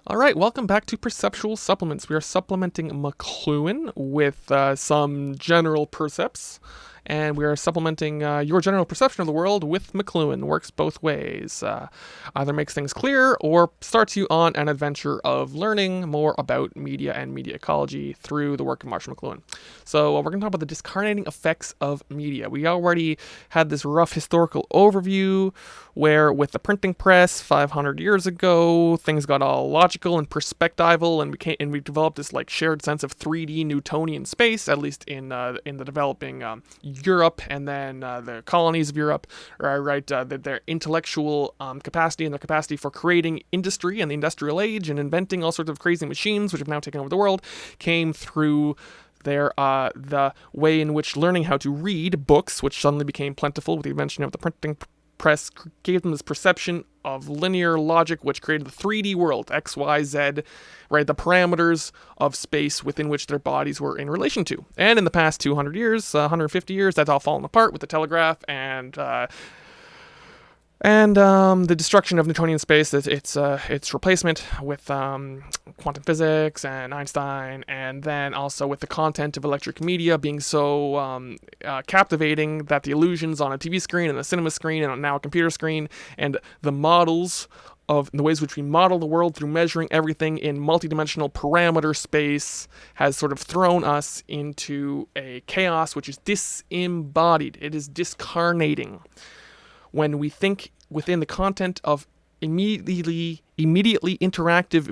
All right, welcome back to Perceptual Supplements. We are supplementing McLuhan with some general percepts, and we are supplementing your general perception of the world with McLuhan. Works both ways. Either makes things clear or starts you on an adventure of learning more about media and media ecology through the work of Marshall McLuhan. So we're going to talk about the discarnating effects of media. We already had this rough historical overview where with the printing press 500 years ago, things got all logical and perspectival, and we developed this like shared sense of 3D Newtonian space, at least in the developing Europe, and then the colonies of Europe, right? Their intellectual capacity and their capacity for creating industry and the industrial age and inventing all sorts of crazy machines, which have now taken over the world, came through the way in which learning how to read books, which suddenly became plentiful with the invention of the printing press, gave them this perception of linear logic, which created the 3D world, X, Y, Z, right? The parameters of space within which their bodies were in relation to. And in the past 200 years, 150 years, that's all fallen apart with the telegraph and the destruction of Newtonian space, its replacement with quantum physics and Einstein, and then also with the content of electric media being so captivating that the illusions on a TV screen and a cinema screen and now a computer screen and the models of the ways which we model the world through measuring everything in multidimensional parameter space has sort of thrown us into a chaos which is disembodied. It is discarnating. When we think within the content of immediately interactive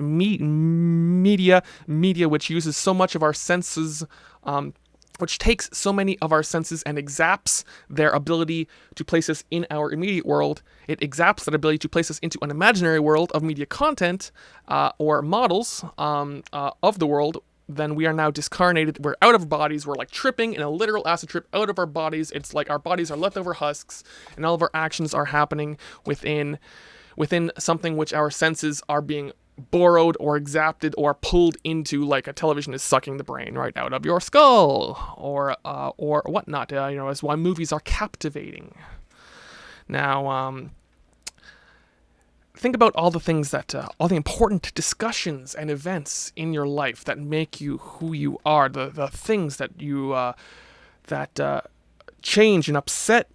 media which uses so much of our senses, which takes so many of our senses and exapts their ability to place us in our immediate world. It exapts that ability to place us into an imaginary world of media content or models of the world. Then we are now discarnated. We're out of bodies. We're like tripping in a literal acid trip out of our bodies. It's like our bodies are leftover husks, and all of our actions are happening within something which our senses are being borrowed or exapted or pulled into, like a television is sucking the brain right out of your skull, or whatnot. That's why movies are captivating. Now, think about all the things all the important discussions and events in your life that make you who you are, the things that change and upset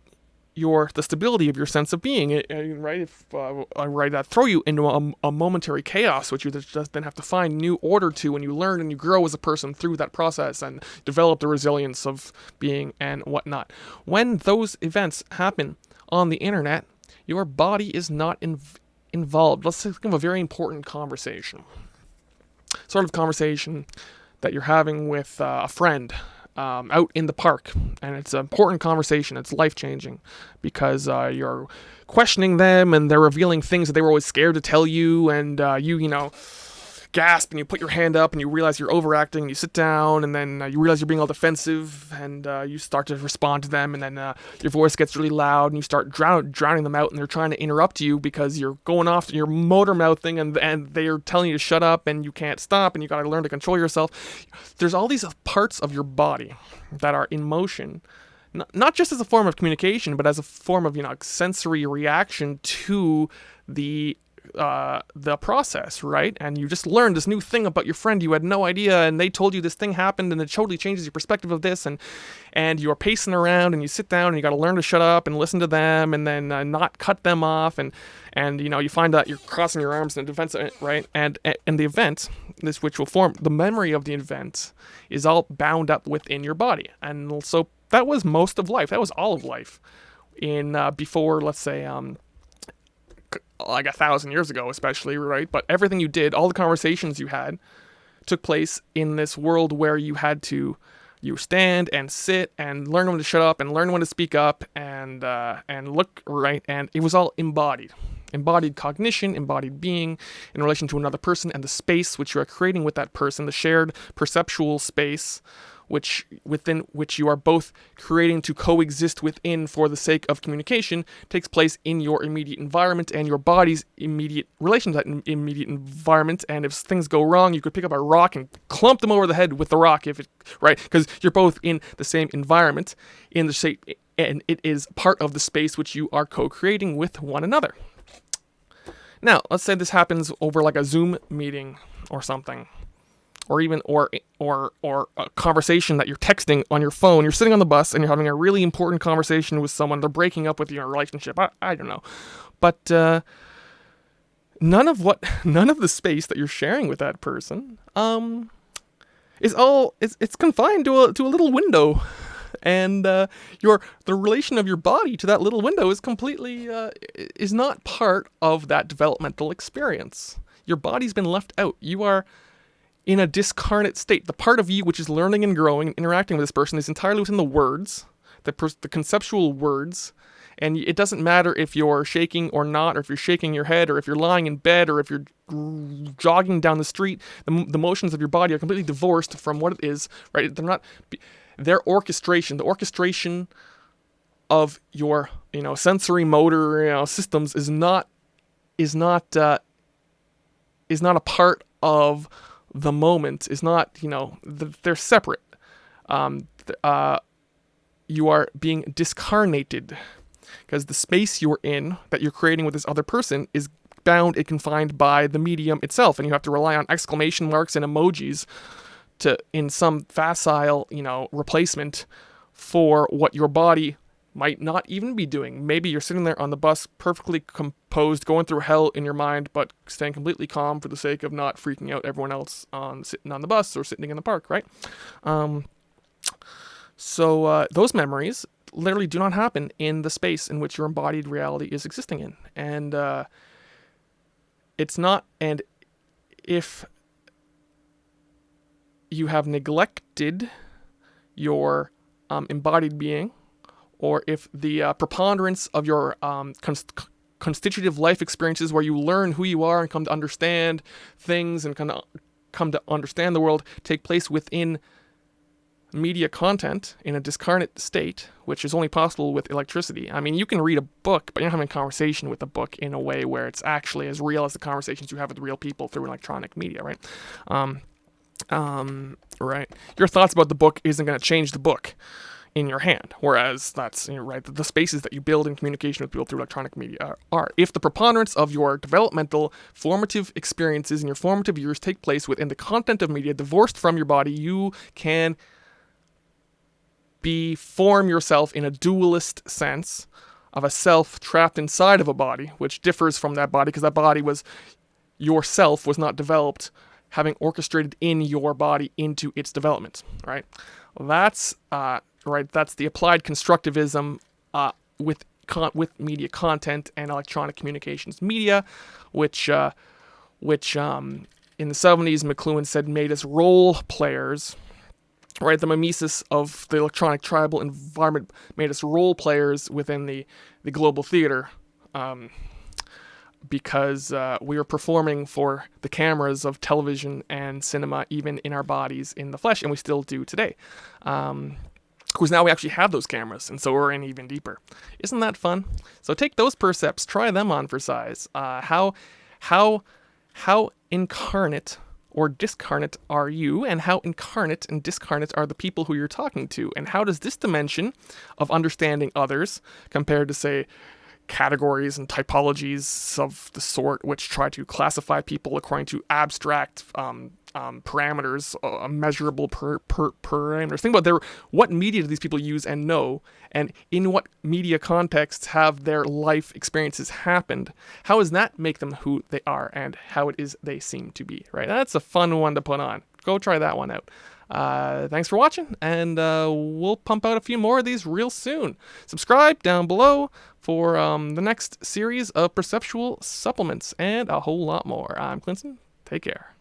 the stability of your sense of being, right? That throw you into a momentary chaos, which you just then have to find new order to, and you learn and you grow as a person through that process and develop the resilience of being and whatnot. When those events happen on the internet, your body is not involved. Let's think of a very important conversation. Sort of conversation that you're having with a friend out in the park. And it's an important conversation. It's life-changing because you're questioning them and they're revealing things that they were always scared to tell you. And you gasp and you put your hand up and you realize you're overacting and you sit down and then you realize you're being all defensive and you start to respond to them, and then your voice gets really loud and you start drowning them out, and they're trying to interrupt you because you're going off, you're motor mouthing, and they're telling you to shut up and you can't stop and you got to learn to control yourself. There's all these parts of your body that are in motion, not just as a form of communication, but as a form of sensory reaction to the process, right? And you just learned this new thing about your friend you had no idea, and they told you this thing happened and it totally changes your perspective of this, and you're pacing around and you sit down and you got to learn to shut up and listen to them and then not cut them off, and you find that you're crossing your arms in defense, right? And the event, this which will form the memory of the event, is all bound up within your body. And so that was most of life. That was all of life in before, let's say, like 1,000 years ago, especially, right? But everything you did, all the conversations you had, took place in this world where you had to, stand and sit and learn when to shut up and learn when to speak up and look right, and it was all embodied cognition, embodied being in relation to another person and the space which you are creating with that person, the shared perceptual space within which you are both creating to coexist within for the sake of communication, takes place in your immediate environment and your body's immediate relation to that immediate environment. And if things go wrong, you could pick up a rock and clump them over the head with the rock, right? Because you're both in the same environment, in the same, and it is part of the space which you are co-creating with one another. Now, let's say this happens over like a Zoom meeting or something, or even or a conversation that you're texting on your phone. You're sitting on the bus and you're having a really important conversation with someone. They're breaking up with you in a relationship. I don't know, but none of the space that you're sharing with that person it's confined to a little window, and the relation of your body to that little window is completely is not part of that developmental experience. Your body's been left out. You are in a discarnate state. The part of you which is learning and growing and interacting with this person is entirely within the words, the conceptual words. And it doesn't matter if you're shaking or not, or if you're shaking your head, or if you're lying in bed, or if you're jogging down the street. The motions of your body are completely divorced from what it is, right? They're not. Their orchestration, the orchestration of your, sensory motor, systems is not a part of the moment. Is not, they're separate. You are being discarnated. Because the space you're in, that you're creating with this other person, is bound and confined by the medium itself. And you have to rely on exclamation marks and emojis in some facile, replacement for what your body might not even be doing. Maybe you're sitting there on the bus, perfectly composed, going through hell in your mind, but staying completely calm for the sake of not freaking out everyone else sitting on the bus or sitting in the park, right? So those memories literally do not happen in the space in which your embodied reality is existing in. And it's not, and if you have neglected your embodied being, or if the preponderance of your constitutive life experiences where you learn who you are and come to understand things and come to understand the world take place within media content in a discarnate state, which is only possible with electricity. I mean, you can read a book, but you're not having a conversation with the book in a way where it's actually as real as the conversations you have with real people through electronic media, right? Right. Your thoughts about the book isn't going to change the book in your hand, whereas that's, right, the spaces that you build in communication with people through electronic media are. If the preponderance of your developmental formative experiences in your formative years take place within the content of media divorced from your body, you can form yourself in a dualist sense of a self trapped inside of a body, which differs from that body because that body yourself was not developed having orchestrated in your body into its development, right? That's right. That's the applied constructivism with media content and electronic communications media, which in the 70s McLuhan said made us role players. Right, the mimesis of the electronic tribal environment made us role players within the global theater, because we were performing for the cameras of television and cinema, even in our bodies in the flesh, and we still do today. Because now we actually have those cameras, and so we're in even deeper. Isn't that fun? So take those percepts, try them on for size. How incarnate or discarnate are you, and how incarnate and discarnate are the people who you're talking to, and how does this dimension of understanding others compared to, say, categories and typologies of the sort which try to classify people according to abstract parameters, measurable parameters. Think about what media do these people use and know, and in what media contexts have their life experiences happened? How does that make them who they are, and how it is they seem to be, right? That's a fun one to put on. Go try that one out. Thanks for watching, and we'll pump out a few more of these real soon. Subscribe down below for the next series of perceptual supplements and a whole lot more. I'm Clinton. Take care.